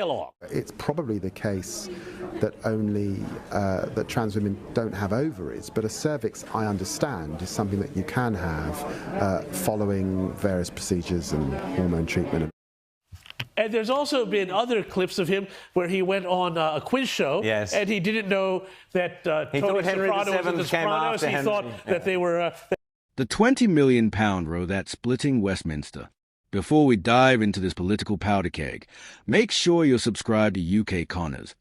dialogue. It's probably the case that only that trans women don't have ovaries, but a cervix, I understand, is something that you can have following various procedures and hormone treatment. And there's also been other clips of him where he went on a quiz show, yes, and he didn't know that Tony Soprano was in The Sopranos. He thought that they were... The £20 million row that's splitting Westminster. Before we dive into this political powder keg, make sure you're subscribed to UK Connors.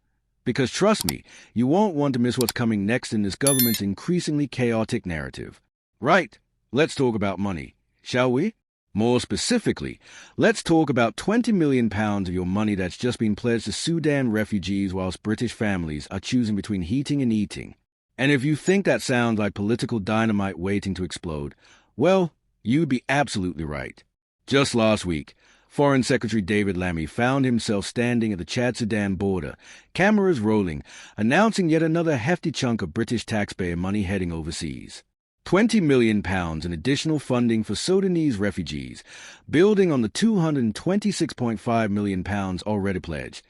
Because trust me, you won't want to miss what's coming next in this government's increasingly chaotic narrative. Right, let's talk about money, shall we? More specifically, let's talk about £20 million of your money that's just been pledged to Sudan refugees whilst British families are choosing between heating and eating. And if you think that sounds like political dynamite waiting to explode, well, you'd be absolutely right. Just last week, Foreign Secretary David Lammy found himself standing at the Chad-Sudan border, cameras rolling, announcing yet another hefty chunk of British taxpayer money heading overseas. £20 million in additional funding for Sudanese refugees, building on the £226.5 million already pledged,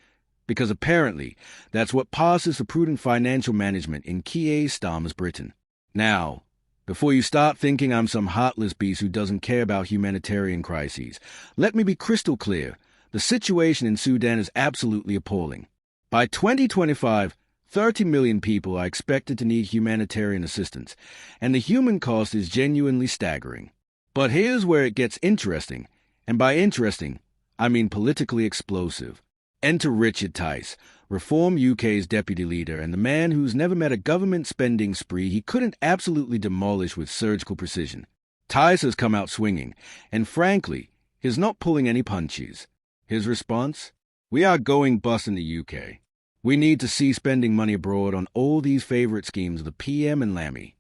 because apparently that's what passes for prudent financial management in Keir Starmer's Britain. Now, before you start thinking I'm some heartless beast who doesn't care about humanitarian crises, let me be crystal clear. The situation in Sudan is absolutely appalling. By 2025, 30 million people are expected to need humanitarian assistance, and the human cost is genuinely staggering. But here's where it gets interesting, and by interesting, I mean politically explosive. Enter Richard Tice, Reform UK's deputy leader and the man who's never met a government spending spree he couldn't absolutely demolish with surgical precision. Tice has come out swinging, and frankly, he's not pulling any punches. His response? We are going bust in the UK. We need to cease spending money abroad on all these favourite schemes of the PM and Lammy.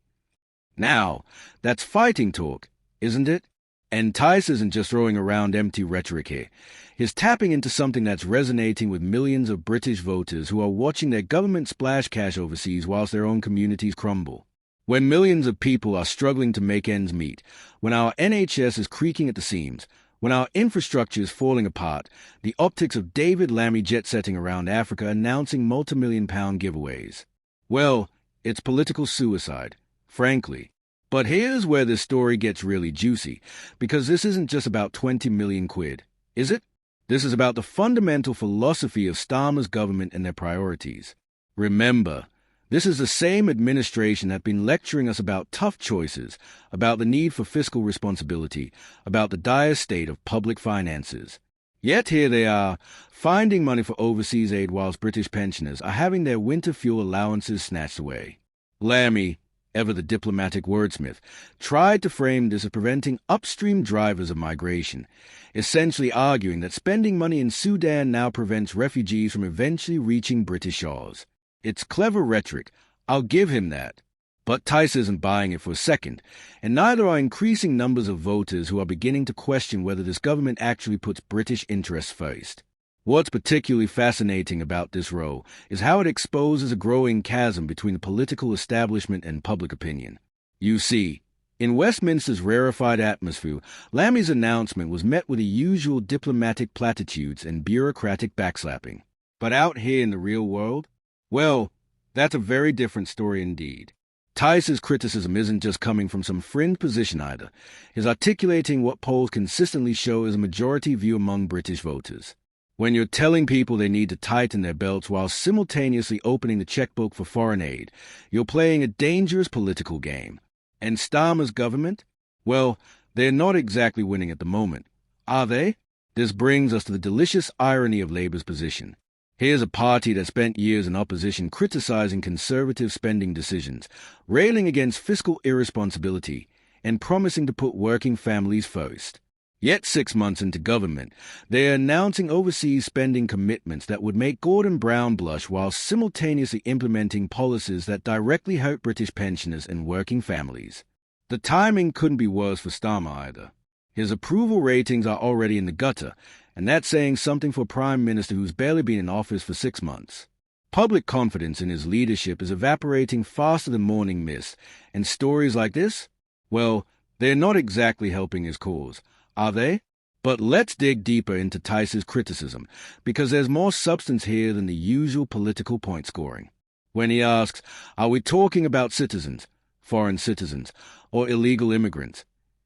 Now, that's fighting talk, isn't it? And Tice isn't just throwing around empty rhetoric here. He's tapping into something that's resonating with millions of British voters who are watching their government splash cash overseas whilst their own communities crumble. When millions of people are struggling to make ends meet, when our NHS is creaking at the seams, when our infrastructure is falling apart, the optics of David Lammy jet-setting around Africa announcing multi-million-pound giveaways. Well, it's political suicide, frankly. But here's where this story gets really juicy, because this isn't just about 20 million quid, is it? This is about the fundamental philosophy of Starmer's government and their priorities. Remember, this is the same administration that's been lecturing us about tough choices, about the need for fiscal responsibility, about the dire state of public finances. Yet here they are, finding money for overseas aid whilst British pensioners are having their winter fuel allowances snatched away. Lammy, ever the diplomatic wordsmith, tried to frame this as preventing upstream drivers of migration, essentially arguing that spending money in Sudan now prevents refugees from eventually reaching British shores. It's clever rhetoric, I'll give him that. But Tice isn't buying it for a second, and neither are increasing numbers of voters who are beginning to question whether this government actually puts British interests first. What's particularly fascinating about this row is how it exposes a growing chasm between the political establishment and public opinion. You see, in Westminster's rarefied atmosphere, Lammy's announcement was met with the usual diplomatic platitudes and bureaucratic backslapping. But out here in the real world? Well, that's a very different story indeed. Tice's criticism isn't just coming from some fringe position either. He's articulating what polls consistently show is a majority view among British voters. When you're telling people they need to tighten their belts while simultaneously opening the checkbook for foreign aid, you're playing a dangerous political game. And Starmer's government? Well, they're not exactly winning at the moment, are they? This brings us to the delicious irony of Labour's position. Here's a party that spent years in opposition criticizing conservative spending decisions, railing against fiscal irresponsibility, and promising to put working families first. Yet 6 months into government, they are announcing overseas spending commitments that would make Gordon Brown blush while simultaneously implementing policies that directly hurt British pensioners and working families. The timing couldn't be worse for Starmer either. His approval ratings are already in the gutter, and that's saying something for a Prime Minister who's barely been in office for 6 months. Public confidence in his leadership is evaporating faster than morning mist, and stories like this? Well, they're not exactly helping his cause, are they? But let's dig deeper into Tice's criticism, because there's more substance here than the usual political point scoring. When he asks, are we talking about citizens, foreign citizens, or illegal immigrants?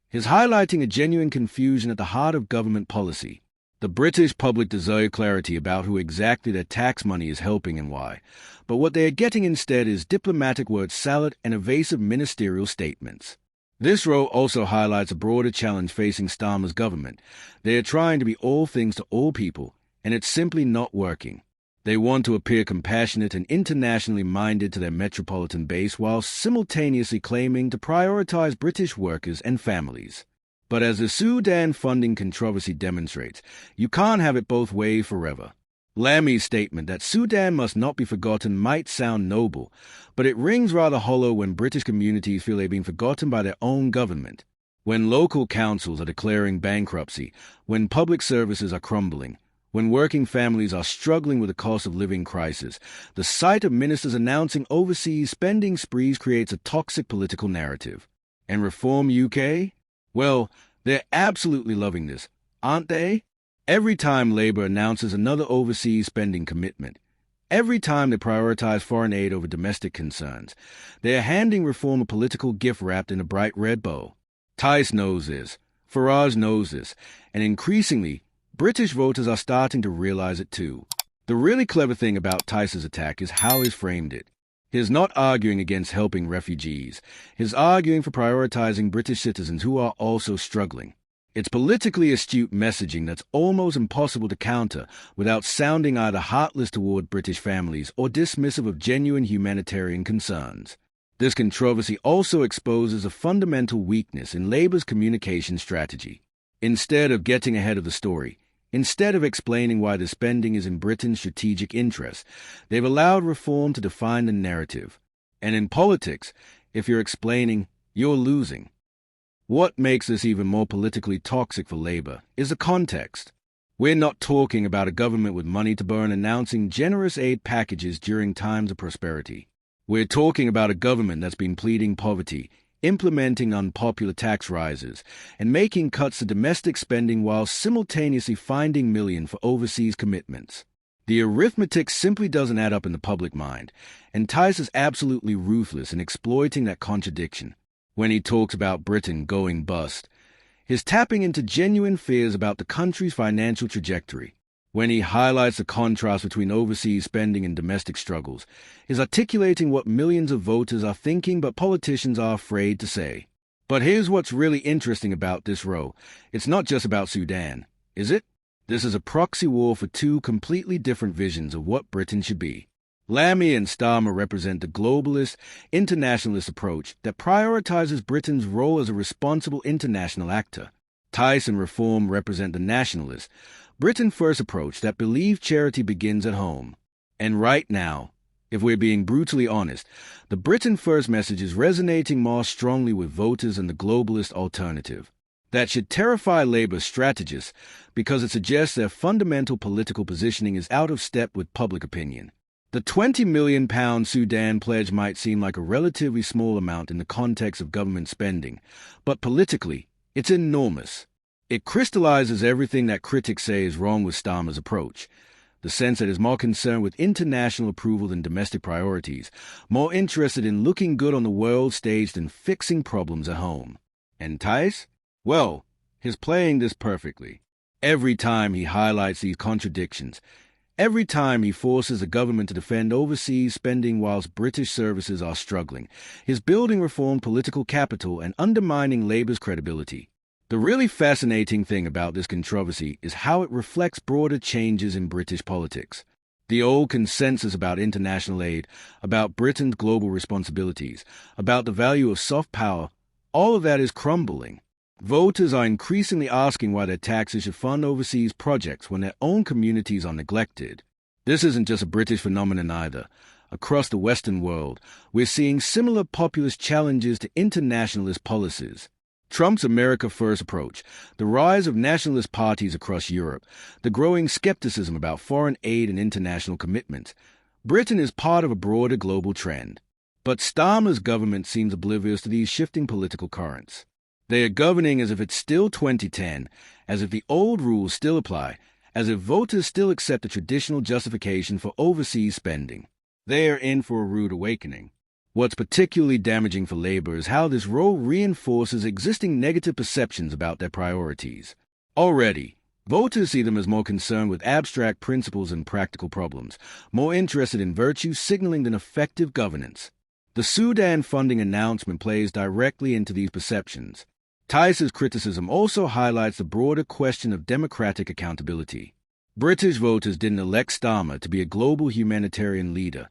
He's highlighting a genuine confusion at the heart of government policy. The British public desire clarity about who exactly their tax money is helping and why, but what they are getting instead is diplomatic word salad and evasive ministerial statements. This row also highlights a broader challenge facing Starmer's government. They are trying to be all things to all people, and it's simply not working. They want to appear compassionate and internationally minded to their metropolitan base while simultaneously claiming to prioritize British workers and families. But as the Sudan funding controversy demonstrates, you can't have it both ways forever. Lammy's statement that Sudan must not be forgotten might sound noble, but it rings rather hollow when British communities feel they've been forgotten by their own government. When local councils are declaring bankruptcy, when public services are crumbling, when working families are struggling with the cost of living crisis, the sight of ministers announcing overseas spending sprees creates a toxic political narrative. And Reform UK? Well, they're absolutely loving this, aren't they? Every time Labour announces another overseas spending commitment, every time they prioritise foreign aid over domestic concerns, they are handing reform a political gift wrapped in a bright red bow. Tice knows this, Farage knows this, and increasingly, British voters are starting to realise it too. The really clever thing about Tice's attack is how he's framed it. He's not arguing against helping refugees. He's arguing for prioritising British citizens who are also struggling. It's politically astute messaging that's almost impossible to counter without sounding either heartless toward British families or dismissive of genuine humanitarian concerns. This controversy also exposes a fundamental weakness in Labour's communication strategy. Instead of getting ahead of the story, instead of explaining why the spending is in Britain's strategic interests, they've allowed reform to define the narrative. And in politics, if you're explaining, you're losing. What makes this even more politically toxic for Labour is the context. We're not talking about a government with money to burn announcing generous aid packages during times of prosperity. We're talking about a government that's been pleading poverty, implementing unpopular tax rises, and making cuts to domestic spending while simultaneously finding millions for overseas commitments. The arithmetic simply doesn't add up in the public mind, and Tice is absolutely ruthless in exploiting that contradiction. When he talks about Britain going bust, he's tapping into genuine fears about the country's financial trajectory. When he highlights the contrast between overseas spending and domestic struggles, he's articulating what millions of voters are thinking but politicians are afraid to say. But here's what's really interesting about this row. It's not just about Sudan, is it? This is a proxy war for two completely different visions of what Britain should be. Lammy and Starmer represent the globalist, internationalist approach that prioritizes Britain's role as a responsible international actor. Tice and Reform represent the nationalist, Britain-first approach that believes charity begins at home. And right now, if we're being brutally honest, the Britain-first message is resonating more strongly with voters than the globalist alternative. That should terrify Labour strategists because it suggests their fundamental political positioning is out of step with public opinion. The £20 million Sudan pledge might seem like a relatively small amount in the context of government spending, but politically, it's enormous. It crystallizes everything that critics say is wrong with Starmer's approach. The sense that he's more concerned with international approval than domestic priorities, more interested in looking good on the world stage than fixing problems at home. And Tice? Well, he's playing this perfectly. Every time he highlights these contradictions, every time he forces the government to defend overseas spending whilst British services are struggling, he's building reformed political capital and undermining Labour's credibility. The really fascinating thing about this controversy is how it reflects broader changes in British politics. The old consensus about international aid, about Britain's global responsibilities, about the value of soft power, all of that is crumbling. Voters are increasingly asking why their taxes should fund overseas projects when their own communities are neglected. This isn't just a British phenomenon either. Across the Western world, we're seeing similar populist challenges to internationalist policies. Trump's America First approach, the rise of nationalist parties across Europe, the growing skepticism about foreign aid and international commitments. Britain is part of a broader global trend. But Starmer's government seems oblivious to these shifting political currents. They are governing as if it's still 2010, as if the old rules still apply, as if voters still accept the traditional justification for overseas spending. They are in for a rude awakening. What's particularly damaging for Labour is how this role reinforces existing negative perceptions about their priorities. Already, voters see them as more concerned with abstract principles and practical problems, more interested in virtue signaling than effective governance. The Sudan funding announcement plays directly into these perceptions. Tice's criticism also highlights the broader question of democratic accountability. British voters didn't elect Starmer to be a global humanitarian leader.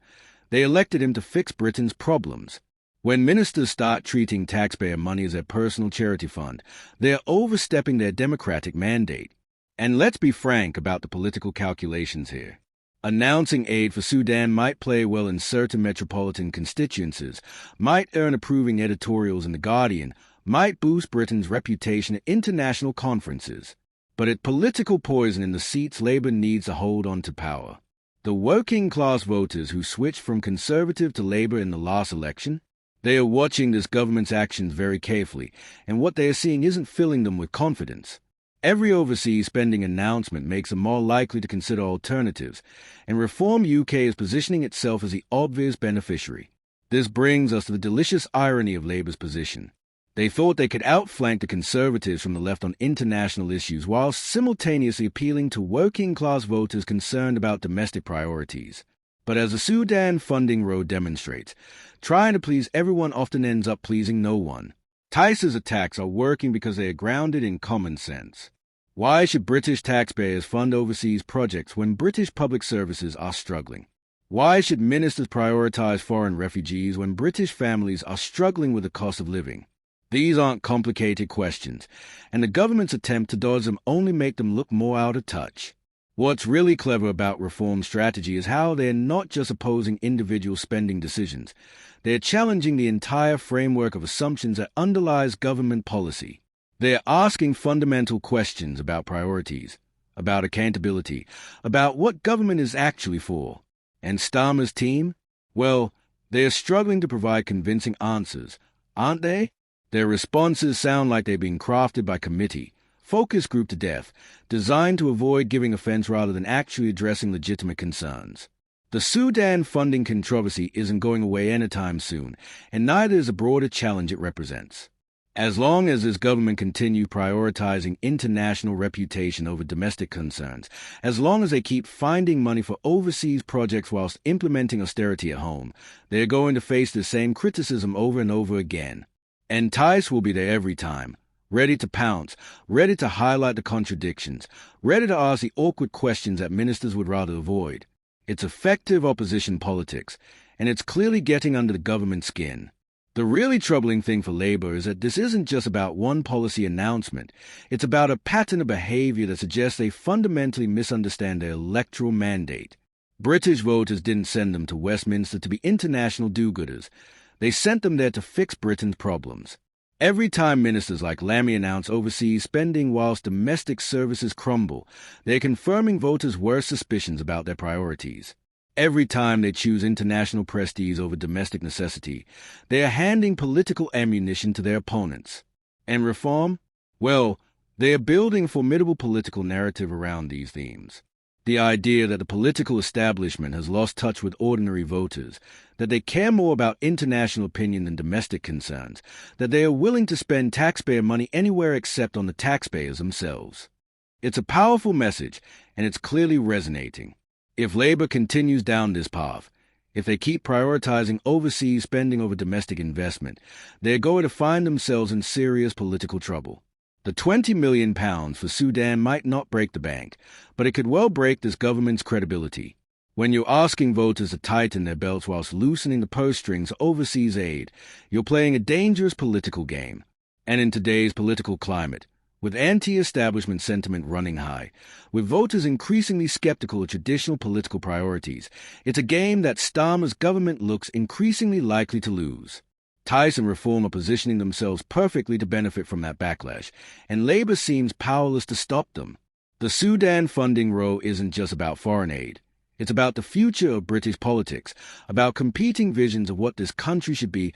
They elected him to fix Britain's problems. When ministers start treating taxpayer money as their personal charity fund, they are overstepping their democratic mandate. And let's be frank about the political calculations here. Announcing aid for Sudan might play well in certain metropolitan constituencies, might earn approving editorials in The Guardian, might boost Britain's reputation at international conferences. But it's political poison in the seats Labour needs to hold on to power. The working-class voters who switched from Conservative to Labour in the last election, they are watching this government's actions very carefully, and what they are seeing isn't filling them with confidence. Every overseas spending announcement makes them more likely to consider alternatives, and Reform UK is positioning itself as the obvious beneficiary. This brings us to the delicious irony of Labour's position. They thought they could outflank the Conservatives from the left on international issues while simultaneously appealing to working-class voters concerned about domestic priorities. But as the Sudan funding road demonstrates, trying to please everyone often ends up pleasing no one. Tice's attacks are working because they are grounded in common sense. Why should British taxpayers fund overseas projects when British public services are struggling? Why should ministers prioritize foreign refugees when British families are struggling with the cost of living? These aren't complicated questions, and the government's attempt to dodge them only make them look more out of touch. What's really clever about reform strategy is how they're not just opposing individual spending decisions. They're challenging the entire framework of assumptions that underlies government policy. They're asking fundamental questions about priorities, about accountability, about what government is actually for. And Starmer's team? Well, they're struggling to provide convincing answers, aren't they? Their responses sound like they've been crafted by committee, focus group to death, designed to avoid giving offense rather than actually addressing legitimate concerns. The Sudan funding controversy isn't going away anytime soon, and neither is the broader challenge it represents. As long as this government continues prioritizing international reputation over domestic concerns, as long as they keep finding money for overseas projects whilst implementing austerity at home, they're going to face the same criticism over and over again. And Tice will be there every time, ready to pounce, ready to highlight the contradictions, ready to ask the awkward questions that ministers would rather avoid. It's effective opposition politics, and it's clearly getting under the government's skin. The really troubling thing for Labour is that this isn't just about one policy announcement. It's about a pattern of behaviour that suggests they fundamentally misunderstand their electoral mandate. British voters didn't send them to Westminster to be international do-gooders. They sent them there to fix Britain's problems. Every time ministers like Lammy announce overseas spending whilst domestic services crumble, they're confirming voters' worst suspicions about their priorities. Every time they choose international prestige over domestic necessity, they are handing political ammunition to their opponents. And reform? Well, they are building a formidable political narrative around these themes. The idea that the political establishment has lost touch with ordinary voters, that they care more about international opinion than domestic concerns, that they are willing to spend taxpayer money anywhere except on the taxpayers themselves. It's a powerful message, and it's clearly resonating. If Labour continues down this path, if they keep prioritizing overseas spending over domestic investment, they're going to find themselves in serious political trouble. The £20 million for Sudan might not break the bank, but it could well break this government's credibility. When you're asking voters to tighten their belts whilst loosening the purse strings of overseas aid, you're playing a dangerous political game. And in today's political climate, with anti-establishment sentiment running high, with voters increasingly skeptical of traditional political priorities, it's a game that Starmer's government looks increasingly likely to lose. Tice and Reform are positioning themselves perfectly to benefit from that backlash, and Labour seems powerless to stop them. The Sudan funding row isn't just about foreign aid. It's about the future of British politics, about competing visions of what this country should be